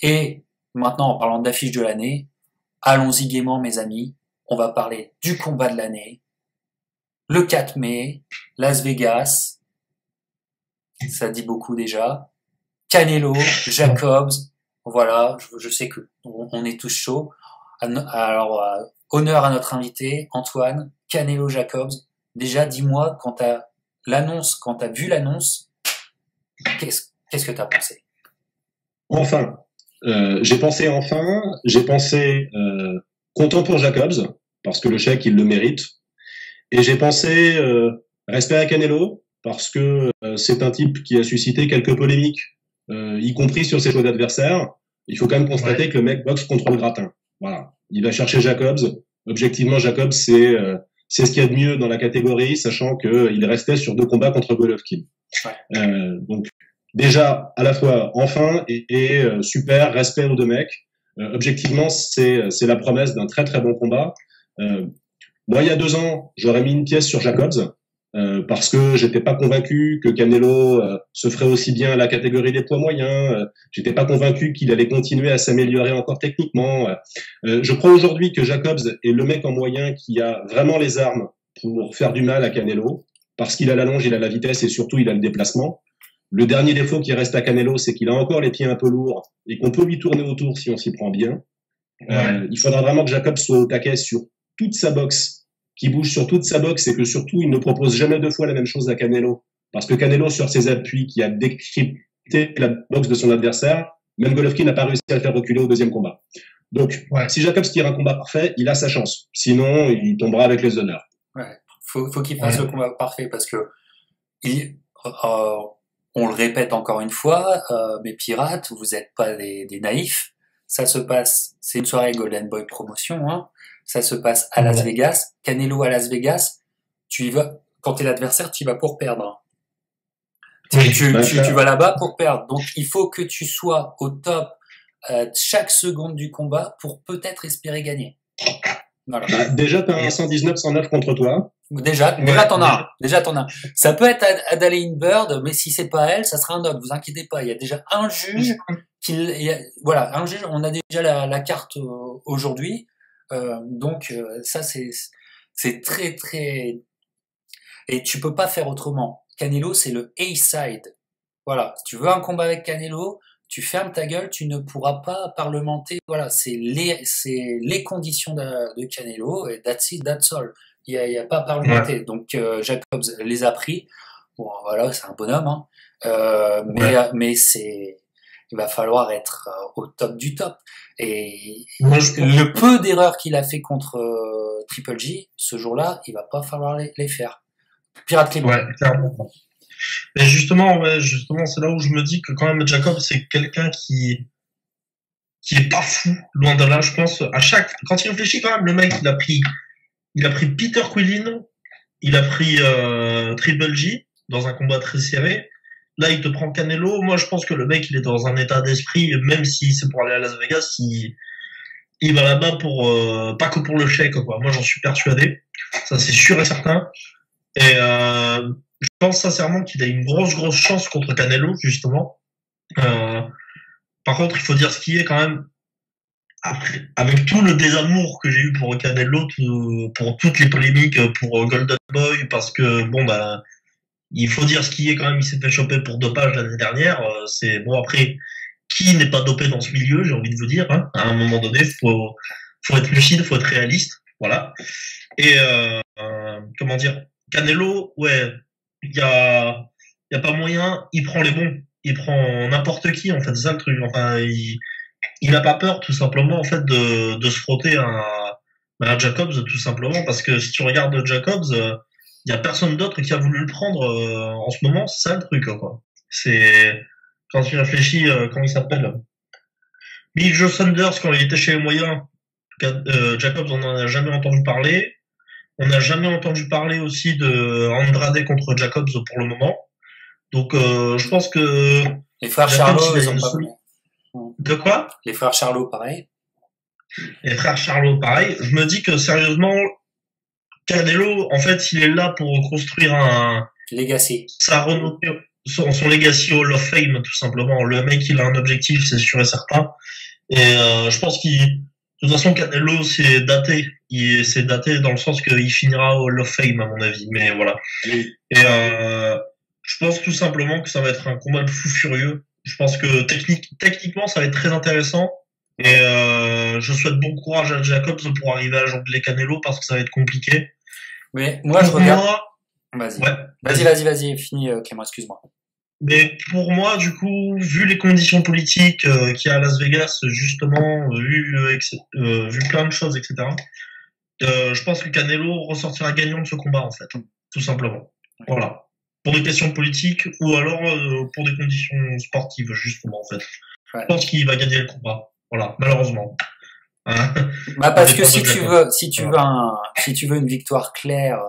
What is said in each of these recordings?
Et maintenant, en parlant d'affiche de l'année, allons-y gaiement, mes amis. On va parler du combat de l'année. Le 4 mai, Las Vegas. Ça dit beaucoup déjà. Canelo, Jacobs. Voilà, je sais que on est tous chauds. Alors, honneur à notre invité, Antoine. Canelo, Jacobs. Déjà, dis-moi, quand t'as vu l'annonce, qu'est-ce que t'as pensé? Enfin. J'ai pensé content pour Jacobs, parce que le chèque, il le mérite. Et j'ai pensé respect à Canelo, parce que c'est un type qui a suscité quelques polémiques, y compris sur ses choix d'adversaires. Il faut quand même constater que le mec boxe contre le gratin. Voilà. Il va chercher Jacobs. Objectivement, Jacobs, c'est ce qu'il y a de mieux dans la catégorie, sachant qu'il restait sur 2 combats contre Golovkin. Donc, déjà, à la fois, enfin, et super, respect aux 2 mecs. Objectivement, c'est la promesse d'un très très bon combat. Moi, il y a 2 ans, j'aurais mis une pièce sur Jacobs, parce que j'étais pas convaincu que Canelo se ferait aussi bien à la catégorie des poids moyens. J'étais pas convaincu qu'il allait continuer à s'améliorer encore techniquement. Je crois aujourd'hui que Jacobs est le mec en moyen qui a vraiment les armes pour faire du mal à Canelo, parce qu'il a la longe, il a la vitesse et surtout il a le déplacement. Le dernier défaut qui reste à Canelo, c'est qu'il a encore les pieds un peu lourds et qu'on peut lui tourner autour si on s'y prend bien. Il faudra vraiment que Jacobs soit au taquet sur toute sa boxe, qu'il bouge sur toute sa boxe et que surtout il ne propose jamais 2 fois la même chose à Canelo. Parce que Canelo, sur ses appuis, qui a décrypté la boxe de son adversaire, même Golovkin n'a pas réussi à le faire reculer au 2e combat. Donc, si Jacobs tire un combat parfait, il a sa chance. Sinon, il tombera avec les honneurs. Ouais. Faut qu'il fasse le combat parfait parce que on le répète encore une fois, mes pirates, vous n'êtes pas des naïfs. Ça se passe, c'est une soirée Golden Boy Promotion, hein. Ça se passe à Las Vegas. Canelo à Las Vegas, tu y vas, quand t'es l'adversaire, tu y vas pour perdre. Tu vas là-bas pour perdre. Donc, il faut que tu sois au top chaque seconde du combat pour peut-être espérer gagner. Voilà. Déjà, t'as un 119-109 contre toi. Déjà t'en as un. Ça peut être Adeline Bird, mais si c'est pas elle, ça sera un autre. Vous inquiétez pas. Il y a déjà un juge un juge. On a déjà la carte aujourd'hui. Donc, ça, c'est très, très, et tu peux pas faire autrement. Canelo, c'est le A-side. Voilà. Si tu veux un combat avec Canelo, tu fermes ta gueule, tu ne pourras pas parlementer. Voilà. C'est les conditions de Canelo, et that's it, that's all. Il y a pas à parlementer. Donc, Jacobs les a pris. Bon, voilà, c'est un bonhomme, hein. Mais il va falloir être au top du top. Et le peu d'erreurs qu'il a fait contre Triple G, ce jour-là, il va pas falloir les faire. Pirate Clément. Ouais, clairement. Et justement, c'est là où je me dis que quand même Jacob, c'est quelqu'un qui est pas fou, loin de là. Je pense quand il réfléchit quand même, le mec, il a pris Peter Quillin, il a pris Triple G dans un combat très serré. Là, il te prend Canelo. Moi, je pense que le mec, il est dans un état d'esprit, même si c'est pour aller à Las Vegas, il va là-bas pour pas que pour le chèque, quoi. Moi, j'en suis persuadé. Ça, c'est sûr et certain. Et je pense sincèrement qu'il a une grosse chance contre Canelo, justement. Par contre, il faut dire ce qui est quand même. Après, avec tout le désamour que j'ai eu pour Canelo, pour toutes les polémiques pour Golden Boy, parce que il faut dire ce qui est quand même, il s'est fait choper pour dopage l'année dernière. C'est bon, après, qui n'est pas dopé dans ce milieu, j'ai envie de vous dire, hein. À un moment donné, faut être lucide, faut être réaliste, voilà. Et comment dire, Canelo, ouais, il y a pas moyen, il prend les bons, il prend n'importe qui, en fait, c'est ça le truc. Enfin, il n'a pas peur, tout simplement, en fait, de se frotter à Jacobs, tout simplement, parce que si tu regardes Jacobs, il y a personne d'autre qui a voulu le prendre en ce moment, c'est ça le truc, quoi. C'est quand tu réfléchis, comment il s'appelle, Bill Joe Saunders, quand il était chez les moyens, Jacobs, on n'en a jamais entendu parler. On n'a jamais entendu parler aussi de Andrade contre Jacobs pour le moment. Donc je pense que les frères Charlot, ils ont pas voulu. De quoi? Les frères Charlot, pareil. Les frères Charlot, pareil. Je me dis que sérieusement, Canelo, en fait, il est là pour construire Legacy. Sa renommée. son legacy Hall of Fame, tout simplement. Le mec, il a un objectif, c'est sûr et certain. Et je pense de toute façon, Canelo, c'est daté. C'est daté dans le sens qu'il finira au Hall of Fame, à mon avis. Mais voilà. Oui. Et je pense tout simplement que ça va être un combat de fou furieux. Je pense que techniquement, ça va être très intéressant. Et je souhaite bon courage à Jacobs pour arriver à jongler Canelo parce que ça va être compliqué. Mais moi, je regarde. Vas-y. Ouais, Vas-y, fini, Clément, excuse-moi. mais pour moi, du coup, vu les conditions politiques qu'il y a à Las Vegas, justement, vu plein de choses, etc., je pense que Canelo ressortira gagnant de ce combat, en fait, tout simplement. Voilà. Pour des questions politiques ou alors pour des conditions sportives, justement, en fait. Ouais. Je pense qu'il va gagner le combat. Voilà, malheureusement. Hein. Bah parce que si tu veux une victoire claire,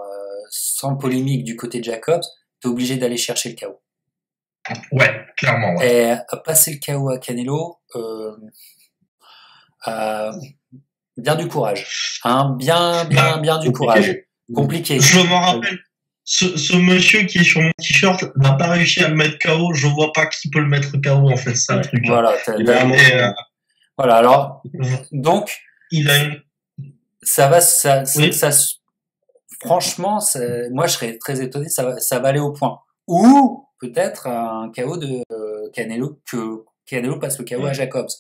sans polémique du côté de Jacobs, t'es obligé d'aller chercher le KO. Ouais, clairement. Ouais. Et passer le KO à Canelo, bien du courage, hein, bien du courage. Compliqué. Je m'en rappelle. Ce monsieur qui est sur mon t-shirt n'a pas réussi à le mettre KO. Je vois pas qui peut le mettre KO, en fait. C'est ça le truc. Voilà. Voilà. Alors, donc, il a une... oui. Franchement, moi, je serais très étonné. Ça va aller au point. Ou peut-être un KO de Canelo, que Canelo passe le KO à Jacobs.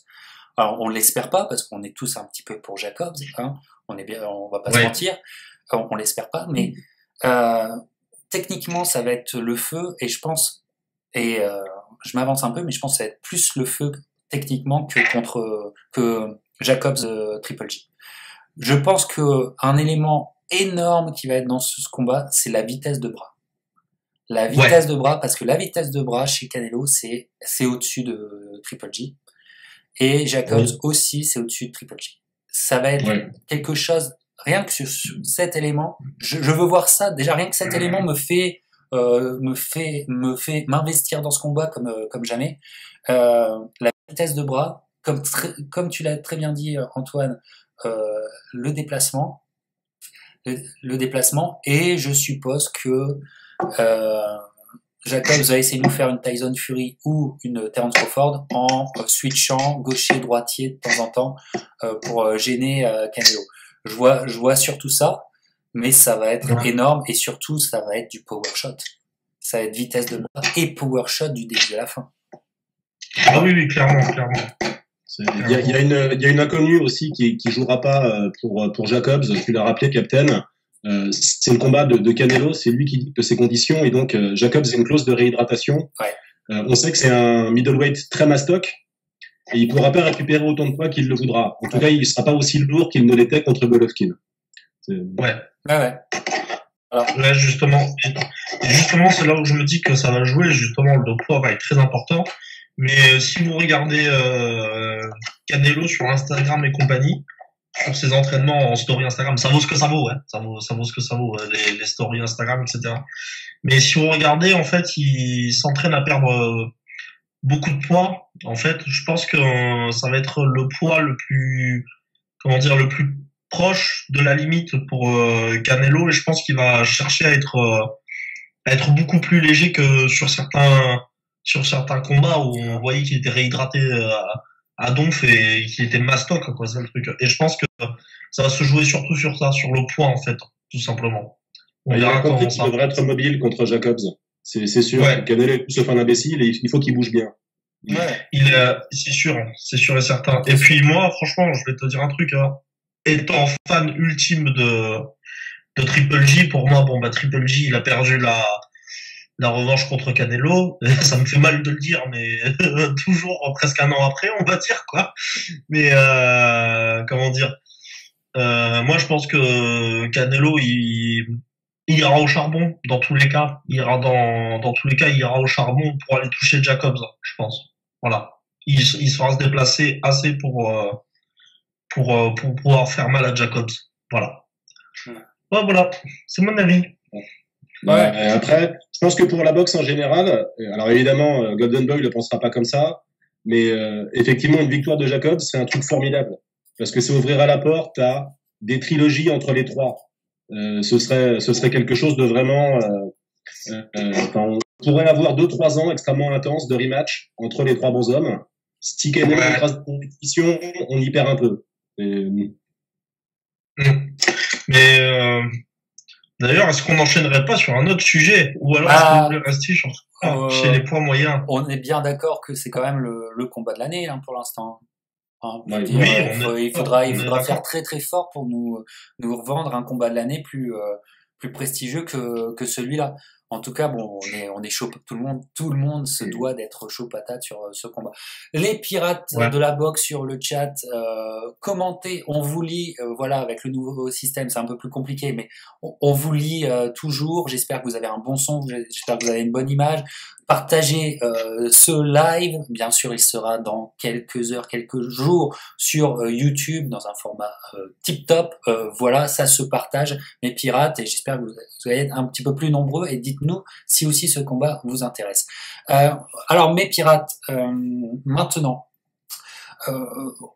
Alors, on l'espère pas parce qu'on est tous un petit peu pour Jacobs. Hein. On va pas se mentir. On l'espère pas, mais techniquement, ça va être le feu. Et je pense, je m'avance un peu, mais je pense que ça va être plus le feu techniquement que Jacobs Triple G. Je pense que un élément énorme qui va être dans ce combat, c'est la vitesse de bras. La vitesse de bras, parce que la vitesse de bras chez Canelo, c'est au-dessus de Triple G. Et Jacobs aussi, c'est au-dessus de Triple G. Ça va être quelque chose, rien que sur cet élément, je veux voir ça. Déjà, rien que cet élément me fait m'investir dans ce combat comme jamais. La vitesse de bras, comme tu l'as très bien dit, Antoine, le déplacement, et je suppose que Jacobs va essayer de nous faire une Tyson Fury ou une Terence Crawford en switchant gaucher-droitier de temps en temps pour gêner Canelo. Je vois surtout ça, mais ça va être énorme et surtout ça va être du power shot. Ça va être vitesse de bras et power shot du début à la fin. Ah oui, clairement. Il y a une inconnue aussi qui jouera pas pour Jacobs. Tu l'as rappelé, Captain. C'est le combat de Canelo. C'est lui qui dicte ses conditions et donc Jacobs a une clause de réhydratation. On sait que c'est un middleweight très mastoc et il pourra pas récupérer autant de poids qu'il le voudra. En tout cas, il sera pas aussi lourd qu'il ne l'était contre Golovkin. Ouais. Alors, là, justement, c'est là où je me dis que ça va jouer. Justement, le poids va être très important. Mais si vous regardez Canelo sur Instagram et compagnie, sur ses entraînements en story Instagram, ça vaut ce que ça vaut, ça vaut ce que ça vaut, les stories Instagram, etc. Mais si vous regardez, en fait, il s'entraîne à perdre beaucoup de poids. En fait, je pense que ça va être le poids le plus proche de la limite pour Canelo, et je pense qu'il va chercher à être beaucoup plus léger que sur certains combats où on voyait qu'il était réhydraté à donf et qu'il était mastoc, quoi, c'est le truc. Et je pense que ça va se jouer surtout sur ça, sur le poids, en fait, tout simplement. Il a compris qu'il devrait être mobile contre Jacobs. C'est sûr. Canelo est sauf un imbécile et il faut qu'il bouge bien. C'est sûr et certain. Et puis moi, franchement, je vais te dire un truc, hein. Étant fan ultime de Triple G, pour moi, Triple G, il a perdu la revanche contre Canelo. Ça me fait mal de le dire, mais toujours presque un an après, on va dire, quoi. Mais comment dire, moi je pense que Canelo il ira au charbon dans tous les cas. Il ira il ira au charbon pour aller toucher Jacobs, je pense. Voilà. Il saura se déplacer assez pour pouvoir faire mal à Jacobs. Voilà. Voilà. C'est mon avis. Après, je pense que pour la boxe en général, alors évidemment, Golden Boy ne le pensera pas comme ça, mais effectivement, une victoire de Jacobs, c'est un truc formidable, parce que ça ouvrira la porte à des trilogies entre les trois. Ce serait quelque chose de vraiment... pourrait avoir 2-3 ans extrêmement intenses de rematch entre les trois bonshommes. Si Canelo écrase la compétition, on y perd un peu. Mais d'ailleurs, est-ce qu'on n'enchaînerait pas sur un autre sujet? Ou alors est-ce qu'on voulait rester chez les poids moyens? On est bien d'accord que c'est quand même le combat de l'année pour l'instant. Il faudra faire très très fort pour nous revendre un combat de l'année plus prestigieux que celui-là. En tout cas, bon, on est chaud. Tout le monde se doit d'être chaud patate sur ce combat. Les pirates de la boxe sur le chat, commentez, on vous lit, voilà, avec le nouveau système, c'est un peu plus compliqué, mais on vous lit toujours. J'espère que vous avez un bon son, j'espère que vous avez une bonne image. Partagez ce live, bien sûr, il sera dans quelques heures, quelques jours sur YouTube dans un format tip-top. Voilà, ça se partage, mes pirates, et j'espère que vous allez être un petit peu plus nombreux, et dites-nous si aussi ce combat vous intéresse. Alors, mes pirates, maintenant,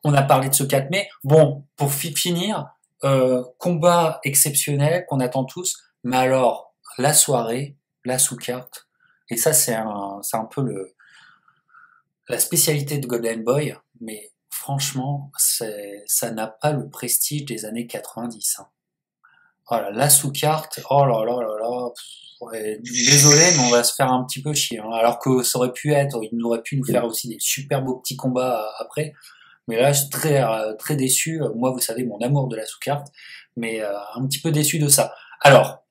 on a parlé de ce 4 mai. Bon, pour finir, combat exceptionnel qu'on attend tous, mais alors, la soirée, la sous-carte, et ça, c'est un peu la spécialité de Golden Boy, mais franchement, ça n'a pas le prestige des années 90. Voilà, la sous-carte, oh là là là là, désolé, mais on va se faire un petit peu chier. Alors que ça aurait pu être, il aurait pu nous faire aussi des super beaux petits combats après. Mais là, je suis très, très déçu. Moi, vous savez, mon amour de la sous-carte, mais un petit peu déçu de ça. Alors,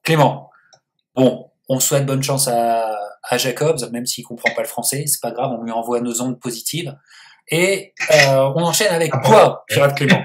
Clément, bon, on souhaite bonne chance à Jacobs, même s'il comprend pas le français, c'est pas grave, on lui envoie nos ondes positives. Et on enchaîne avec quoi, Pirate Clément?